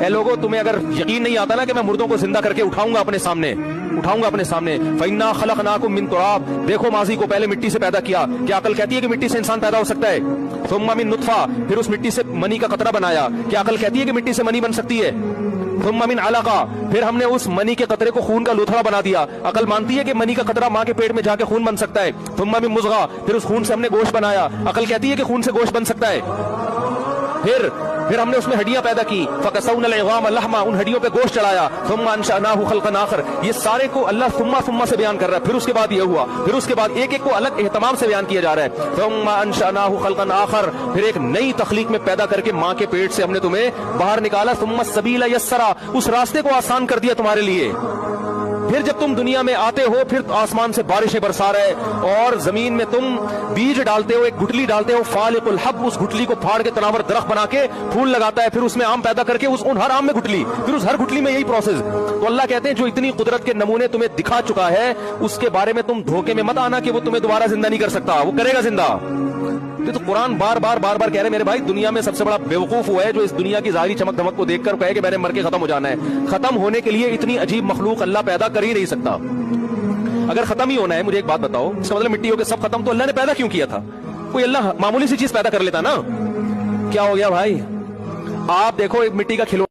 اے لوگوں تمہیں اگر یقین نہیں آتا نا کہ میں مردوں کو زندہ کر کے اٹھاؤں گا اپنے سامنے فَإِنَّا خَلَقْنَاكُم مِّن تُرَابٍ، دیکھو ماضی کو پہلے مٹی سے پیدا کیا. کیا عقل کہتی ہے کہ مٹی سے انسان پیدا ہو سکتا ہے؟ ثُمَّ مِن نُطْفَةٍ، پھر اس مٹی سے منی کا قطرہ بنایا. کیا عقل کہتی ہے کہ مٹی سے منی بن سکتی ہے؟ ثُمَّ مِن عَلَقَةٍ، پھر ہم نے اس منی کے قطرے کو خون کا لوتھڑا بنا دیا. عقل مانتی ہے کہ منی کا قطرہ ماں کے پیٹ میں جا کے خون بن سکتا ہے؟ ثُمَّ مِن مُضْغَةٍ، پھر اس خون سے ہم نے گوشت بنایا. عقل کہتی ہے کہ خون سے گوشت بن سکتا ہے؟ پھر ہم نے اس میں ہڈیاں پیدا کی. فَكَسَوْنَا الْعِظَامَ لَحْمًا، ان ہڈیوں پہ گوشت چڑھایا. ثُمَّ أَنشَأْنَاهُ خَلْقًا آخَرَ، یہ سارے کو اللہ ثم سے بیان کر رہا ہے. پھر اس کے بعد یہ ہوا، پھر اس کے بعد ایک ایک کو الگ اہتمام سے بیان کیا جا رہا ہے. ثُمَّ أَنشَأْنَاهُ خَلْقًا آخَرَ، پھر ایک نئی تخلیق میں پیدا کر کے ماں کے پیٹ سے ہم نے تمہیں باہر نکالا. ثُمَّ السَّبِيلَ يَسَّرَا، اس راستے کو آسان کر دیا تمہارے لیے. پھر جب تم دنیا میں آتے ہو پھر آسمان سے بارشیں برسا رہے اور زمین میں تم بیج ڈالتے ہو، ایک گٹلی ڈالتے ہو. فالق الحب، اس گٹلی کو پھاڑ کے تناور درخت بنا کے پھول لگاتا ہے. پھر اس میں آم پیدا کر کے ان ہر آم میں گٹلی، پھر اس ہر گٹلی میں یہی پروسیس. تو اللہ کہتے ہیں جو اتنی قدرت کے نمونے تمہیں دکھا چکا ہے اس کے بارے میں تم دھوکے میں مت آنا کہ وہ تمہیں دوبارہ زندہ نہیں کر سکتا، وہ کرے گا زندہ. تو قرآن بار بار کہہ رہے میرے بھائی دنیا میں سب سے بڑا بیوقوف ہوا ہے جو اس دنیا کی ظاہری چمک دھمک کو دیکھ کر کہے کہ میں نے مر کے ختم ہو جانا ہے. ختم ہونے کے لیے اتنی عجیب مخلوق اللہ پیدا کر ہی نہیں سکتا. اگر ختم ہی ہونا ہے، مجھے ایک بات بتاؤ، اس کا مطلب مٹی ہو کے سب ختم، تو اللہ نے پیدا کیوں کیا تھا؟ کوئی اللہ معمولی سی چیز پیدا کر لیتا نا. کیا ہو گیا بھائی؟ آپ دیکھو ایک مٹی کا کھلونا